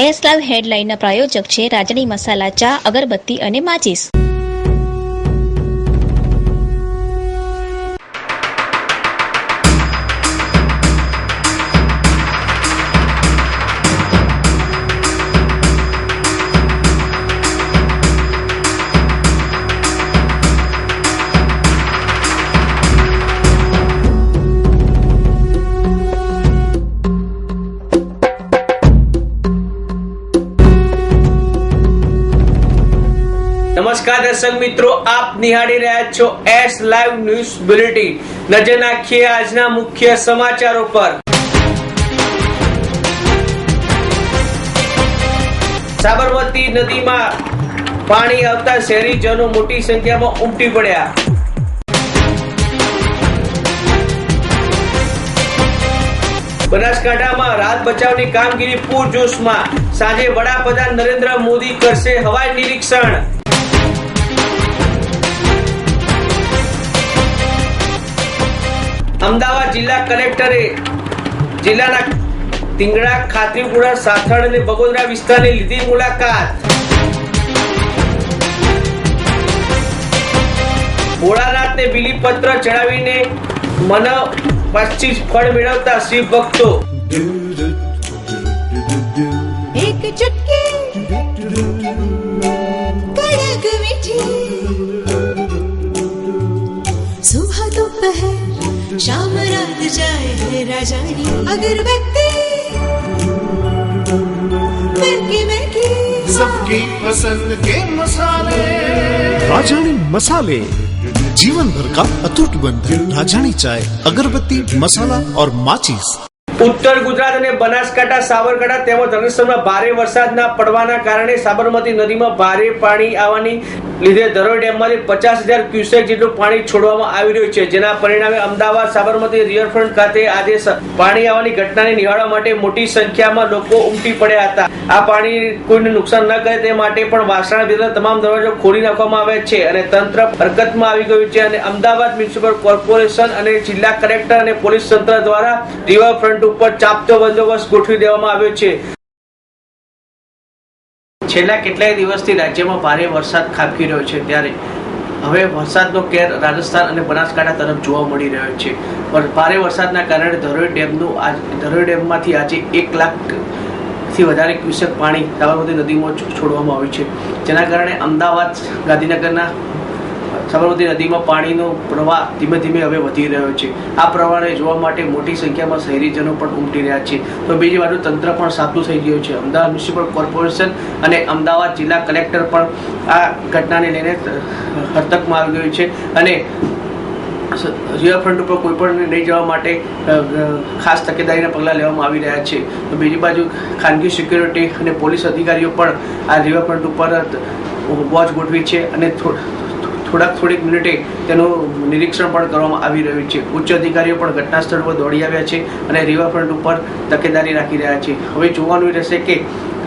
S live હેડલાઇનના પ્રાયોજક છે રાજણી મસાલા ચા, અગરબત્તી અને માચીસ. નમસ્કાર દર્શક મિત્રો, આપ નિહાળી રહ્યા છો એસ લાઈવ ન્યૂઝ બુલેટિન. નજર નાખીએ આજના મુખ્ય સમાચારો પર. સાબરમતી નદીમાં પાણી આવતા શહેરીજનો મોટી સંખ્યામાં ઉમટી પડ્યા. બનાસકાંઠામાં રાહત બચાવની કામગીરી પૂરજોશમાં. સાંજે વડાપ્રધાન નરેન્દ્ર મોદી કરશે હવાઈ નિરીક્ષણ. અમદાવાદ જિલ્લા કલેક્ટરે જિલ્લાના ટીંગડા, ખાતરીપુરા, સાથળ અને બગોદરા વિસ્તારની લીધી મુલાકાત. ભોળાનાથને બીલીપત્ર ચડાવીને મનોવાંછિત ફળ મેળવતા શિવ ભક્તો. એક ચુટકી કડક મીઠી સુબહ दोपहर शाम रात जाए है राजानी अगरबत्ती महके महके सबकी पसंद के मसाले. राजानी मसाले, जीवन भर का अटूट बंधन. राजानी चाय, अगरबत्ती, मसाला और माचीस. ઉત્તર ગુજરાત અને બનાસકાંઠા, સાબરકાંઠા તેમજ રણસ્થળમાં ભારે વરસાદ ના પડવાના કારણે સાબરમતી નદીમાં ભારે પાણી આવવાની લીધે ધરોઈ ડેમમાંથી 50,000 ક્યુસેક જેટલું પાણી છોડવામાં આવી રહ્યું છે. જેના પરિણામે અમદાવાદ સાબરમતી રિવરફ્રન્ટ ખાતે આજે પાણી આવવાની ઘટનાને નિહાળવા માટે મોટી સંખ્યામાં લોકો ઉમટી પડ્યા હતા. આ પાણી કોઈને નુકસાન ન કરે તે માટે પણ વાસણા વિસ્તારના તમામ દરવાજો ખોલી નાખવામાં આવ્યા છે અને તંત્ર હરકતમાં આવી ગયું છે. અને અમદાવાદ મ્યુનિસિપલ કોર્પોરેશન અને જિલ્લા કલેક્ટર અને પોલીસ તંત્ર દ્વારા રિવરફ્રન્ટ ઉપર ચાપતો બંદોબસ્ત ગોઠવી દેવામાં આવ્યો છે. છેલ્લા કેટલાય દિવસથી રાજ્યમાં ભારે વરસાદ ખાબકી રહ્યો છે, ત્યારે હવે વરસાદનો કેર રાજસ્થાન અને બનાસકાંઠા તરફ જોવા મળી રહ્યો છે. ભારે વરસાદના કારણે ધરોઈ ડેમમાંથી આજે 1 લાખથી વધારે ક્યુસેક પાણી સાબરમતી નદીમાં છોડવામાં આવ્યું છે. જેના કારણે અમદાવાદ, ગાંધીનગરના સાબરમતી નદીમાં પાણીનો પ્રવાહ ધીમે ધીમે હવે વધી રહ્યો છે. આ પ્રવાહને જોવા માટે મોટી સંખ્યામાં શહેરીજનો પણ ઉમટી રહ્યા છે. તો બીજી બાજુ તંત્ર પણ સાબદું થઈ ગયું છે. અમદાવાદ મ્યુનિસિપલ કોર્પોરેશન અને અમદાવાદ જિલ્લા કલેક્ટર પણ આ ઘટનાને લઈને હરકતમાં આવી ગયું છે અને રિવરફ્રન્ટ ઉપર કોઈ પણ લઈ જવા માટે ખાસ તકેદારીના પગલાં લેવામાં આવી રહ્યા છે. તો બીજી બાજુ ખાનગી સિક્યુરિટી અને પોલીસ અધિકારીઓ પણ આ રિવરફ્રન્ટ ઉપર વોચ ગોઠવી છે અને થોડીક મિનિટે તેનું નિરીક્ષણ પણ કરવામાં આવી રહ્યું છે. ઉચ્ચ અધિકારીઓ પણ ઘટના સ્થળ પર દોડી આવ્યા છે અને રિવરફ્રન્ટ ઉપર તકેદારી રાખી રહ્યા છે. હવે જોવાનું રહેશે કે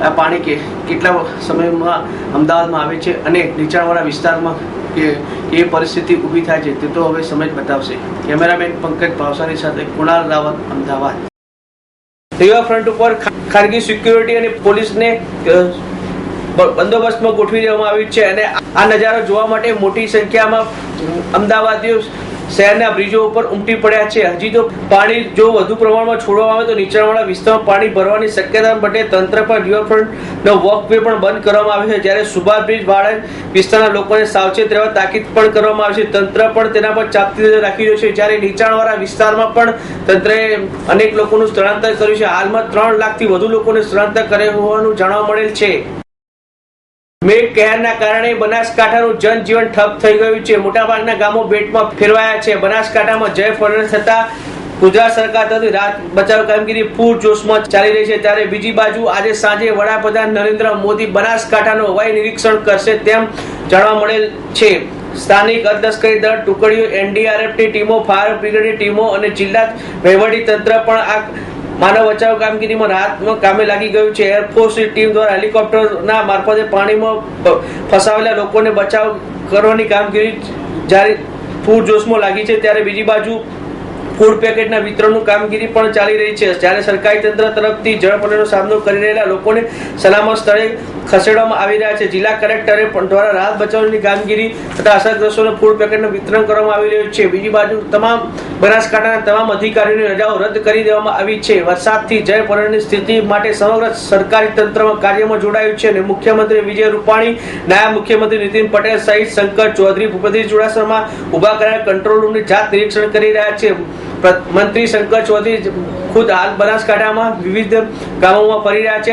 આ પાણી કેટલા સમયમાં અમદાવાદમાં આવે છે અને નીચાણવાળા વિસ્તારમાં કે એ પરિસ્થિતિ ઊભી થાય છે તે તો હવે સમય બતાવશે. કેમેરામેન પંકજ ભાવસાની સાથે કુણાલ રાવત, અમદાવાદ. રિવરફ્રન્ટ ઉપર ખાનગી સિક્યુરિટી અને પોલીસને બંદોબસ્તમાં ગોઠવી દેવામાં આવ્યું છે અને આ નજારો જોવા માટે મોટી સંખ્યામાં અમદાવાદીઓ શહેરના બ્રિજો ઉપર ઉમટી પડ્યા છે. હજી તો પાણી જો વધુ પ્રમાણમાં છોડવામાં આવે તો નીચાણવાળા વિસ્તારમાં પાણી ભરવાની શક્યતા માટે તંત્ર પર રિવરફ્રન્ટનો વોકવે પણ બંધ કરવામાં આવ્યો છે. જ્યારે સુભાષ બ્રિજ વાળા વિસ્તારના લોકોને સાવચેત રહેવા તાકીદ પણ કરવામાં આવી છે. તંત્ર પણ તેના પર ચાંપતી નજર રાખી રહ્યું છે. જ્યારે નીચાણવાળા વિસ્તારમાં પણ તંત્રએ અનેક લોકોનું સ્થળાંતર કર્યું છે. હાલમાં 3 લાખથી વધુ લોકોને સ્થળાંતર કર્યું હોવાનું જાણવા મળેલ છે. મેઘ કહેરના કારણે બનાસકાંઠાનું જનજીવન ઠપ થઈ ગયું છે. મોટાભાગના ગામો બેટમાં ફેરવાયા છે. બનાસકાંઠામાં જય ફરજ થતા ગુજરાત સરકાર તરફથી રાહત બચાવ કામગીરી પૂરજોશમાં ચાલી રહી છે. ત્યારે બીજી બાજુ આજે સાંજે વડાપ્રધાન નરેન્દ્ર મોદી બનાસકાંઠાનું હવાઈ નિરીક્ષણ કરશે તેમ જાણવા મળેલ છે. સ્થાનિક અર્ધલશ્કરી દળ ટુકડીઓ, એનડીઆરએફની ટીમો, ફાયર બ્રિગેડની ટીમો અને જિલ્લા વહીવટી તંત્ર પણ આ માનવ બચાવ કામગીરીમાં રાહતમાં કામે લાગી ગયું છે. એરફોર્સની ટીમ દ્વારા હેલિકોપ્ટરના મારફતે પાણીમાં ફસાવેલા લોકોને બચાવ કરવાની કામગીરી જારી પૂરજોશમાં લાગી છે. ત્યારે બીજી બાજુ ફૂડ પેકેટના વિતરણનું કામગીરી પણ ચાલી રહી છે. જ્યારે સરકારી તંત્ર તરફથી જળ પલળનો સામનો કરી રહેલા લોકોને સલામત સ્થળે ખસેડવામાં આવી રહ્યા છે. જિલ્લા કલેક્ટરે પણ દ્વારા રાહત બચાવની કામગીરી તથા અસરગ્રસ્તોને ફૂડ પેકેટનું વિતરણ કરવામાં આવી રહ્યું છે. બીજી બાજુ બનાસકાંઠાના તમામ અધિકારીઓની રજાઓ રદ કરી દેવામાં આવી છે. વરસાદથી જળ પલળની સ્થિતિ માટે સમગ્ર સરકારી તંત્રમાં કાર્યમાં જોડાયું છે અને મુખ્યમંત્રી વિજય રૂપાણી, નાયબ મુખ્યમંત્રી નીતિન પટેલ સહિત શંકર ચૌધરી, ભૂપેન્દ્ર ચુડાસમા ઉભા કરાયેલા કંટ્રોલ રૂમની જાત નિરીક્ષણ કરી રહ્યા છે. મંત્રી શંકર ચૌધરી ખુદ હાલ બનાસકાંઠામાં વિવિધ ગામોમાં ફરી રહ્યા છે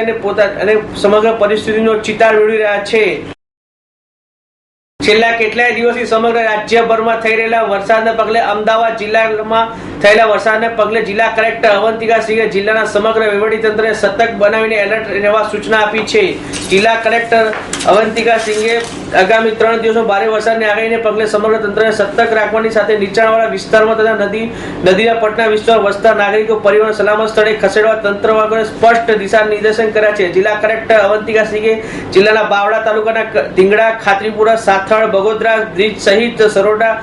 અને સમગ્ર પરિસ્થિતિનો ચિતાર મેળવી રહ્યા છે. છેલ્લા કેટલાય દિવસથી સમગ્ર રાજ્યભરમાં થઈ રહેલા વરસાદને પગલે અમદાવાદ જિલ્લામાં થયેલા વરસાદને પગલે જિલ્લા કલેક્ટર અવંતિકા સિંહે જિલ્લાના સમગ્ર વહીવટીતંત્રને સતર્ક બનાવીને એલર્ટ રહેવા સૂચના આપી છે. જિલ્લા કલેક્ટર અવંતિકા સિંહે આગામી 3 દિવસમાં ભારે વરસાદની આગાહીને પગલે સમગ્ર તંત્રને સતર્ક રાખવાની સાથે નીચાણવાળા વિસ્તારમાં તથા નદીના પટના વિસ્તારમાં વસતા નાગરિકો પરિવહન સલામત સ્થળે ખસેડવા તંત્રવાળાને સ્પષ્ટ દિશા નિર્દેશન કર્યા છે. જિલ્લા કલેક્ટર અવંતિકા સિંહે જિલ્લાના બાવળા તાલુકાના ધીંગડા, ખાતરીપુરા, સાથળ, બગોદરા બ્રિજ સહિત સરોડા,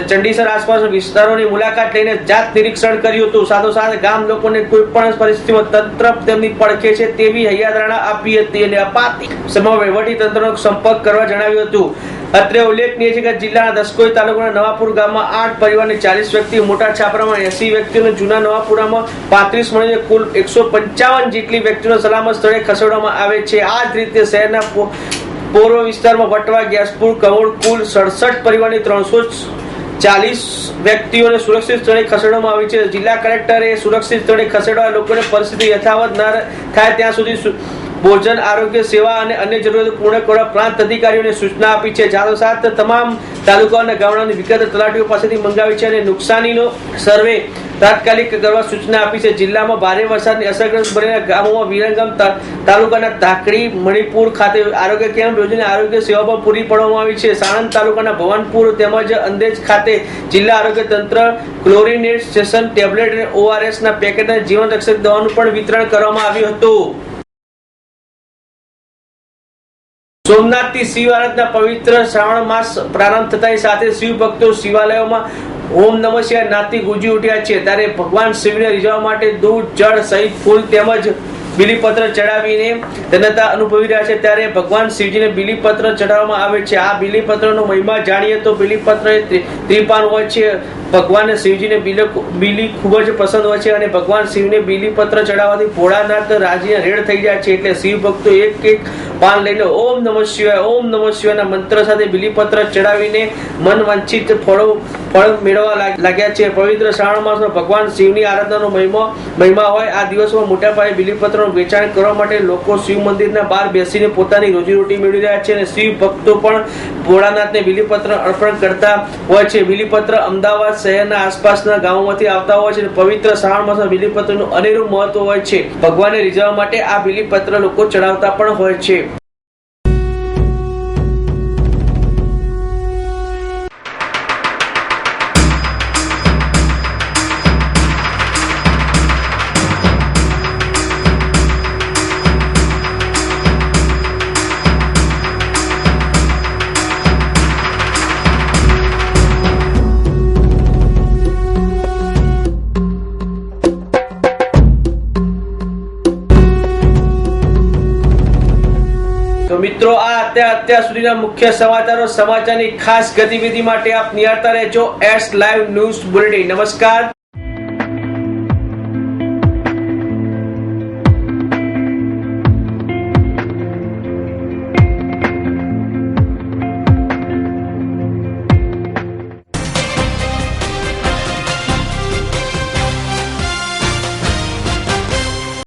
ચંડીસર આસપાસના વિસ્તારોની મુલાકાત લઈને જાત નિરીક્ષણ કર્યું હતું. સાથોસાથ ગામ લોકોને કોઈ પણ પરિસ્થિતિમાં તંત્ર તેમની પડખે છે તેવી હૈયાધારણા આપી હતી અને અપાતી સમગ્ર વહીવટી તંત્રનો સંપર્ક કરવા જણાવ્યું હતું. અત્રે ઉલ્લેખનીય છે કે જિલ્લાના દસકોઈ તાલુકાના નવાપુર ગામમાં 8 પરિવારની 40 વ્યક્તિ, મોટા છાપરામાં 80 વ્યક્તિઓને, જૂના નવાપુરામાં 35 મળીને કુલ 155 જેટલી વ્યક્તિઓને સલામત સ્થળે ખસેડવામાં આવે છે. આ જ રીતે શહેરના પૂર્વ વિસ્તારમાં વટવા, ગેસપુર, કવોડ કુલ 67 પરિવારની 340 વ્યક્તિઓને સુરક્ષિત સ્થળે ખસેડવામાં આવી છે. જિલ્લા કલેક્ટરે સુરક્ષિત સ્થળે ખસેડવા લોકોને પરિસ્થિતિ યથાવત ન થાય ત્યાં સુધી ભોજન, આરોગ્ય સેવા અને અન્ય જરૂરિયાતો પૂર્ણ કરવા પ્રાંત અધિકારીઓને સૂચના આપી છે. સાથે તમામ તાલુકા અને ગામડાની વિગત તલાટીઓ પાસેથી મંગાવી છે અને નુકસાનીનો સર્વે તાત્કાલિક કરવા સૂચના આપી છે. જિલ્લામાં ભારે વરસાદની અસરગ્રસ્ત બનેલા ગામોમાં વિરંગામ તાલુકાના ધાકડી, મણિપુર ખાતે આરોગ્ય કેમ્પ યોજીને આરોગ્ય સેવા પણ પૂરી પાડવામાં આવી છે. સાણંદ તાલુકાના ભવનપુર તેમજ અંદેજ ખાતે જિલ્લા આરોગ્ય તંત્ર ક્લોરિનેટ સ્ટેશન, ટેબ્લેટ અને ORS ના પેકેટ અને જીવન રક્ષક દવાનું પણ વિતરણ કરવામાં આવ્યું હતું. સોમનાથથી શિવ આરાધના પવિત્ર શ્રાવણ માસ પ્રારંભ થતાની સાથે શિવ ભક્તો શિવાલયોમાં ઓમ નમઃ શિવાય નાદથી ગુંજી ઉઠ્યા છે. ત્યારે ભગવાન શિવને રીઝવવા માટે દૂધ, જળ સહિત ફૂલ તેમજ બિલીપત્ર ચડાવીને ધન્યતા અનુભવી રહ્યા છે. ત્યારે ભગવાન શિવજીને બિલીપત્ર ચડાવવામાં આવે છે. આ બિલીપત્રનો મહિમા જાણીએ તો બિલીપત્ર એ ત્રિપાન હોય છે. ભગવાન શિવજીને બીલી ખૂબ જ પસંદ હોય છે અને ભગવાન શિવને બીલીપત્ર ચડાવવાથી ભોળાનાથ રાજીને રેડ થઈ જાય છે. એટલે શિવ ભક્તો એક પાન લઈને ઓમ નમઃ શિવાયના મંત્ર સાથે બીલીપત્ર ચડાવીને મન વાંછિત ફળ મેળવવા લાગ્યા છે. પવિત્ર શ્રાવણ માસમાં ભગવાન શિવની આરાધનાનો મહિમા હોય. આ દિવસમાં મોટા પાયે બીલીપત્રનું વેચાણ કરવા માટે લોકો શિવ મંદિરના બહાર બેસીને પોતાની રોજીરોટી મેળવી રહ્યા છે અને શિવ ભક્તો પણ ભોળાનાથને બીલીપત્ર અર્પણ કરતા હોય છે. બીલીપત્ર અમદાવાદ શહેરના આસપાસના ગામોમાંથી આવતા હોય છે. પવિત્ર શ્રાવણ માસમાં બીલીપત્રનું અનેરું મહત્વ હોય છે. ભગવાનને રીઝવવા માટે આ બીલીપત્ર લોકો ચડાવતા પણ હોય છે. તો મિત્રો આ અત્યાર સુધીના મુખ્ય સમાચારની ખાસ ગતિવિધિ માટે આપ નિહાળતા રહેજો એસ લાઈવ ન્યૂઝ બુલેટિન. નમસ્કાર.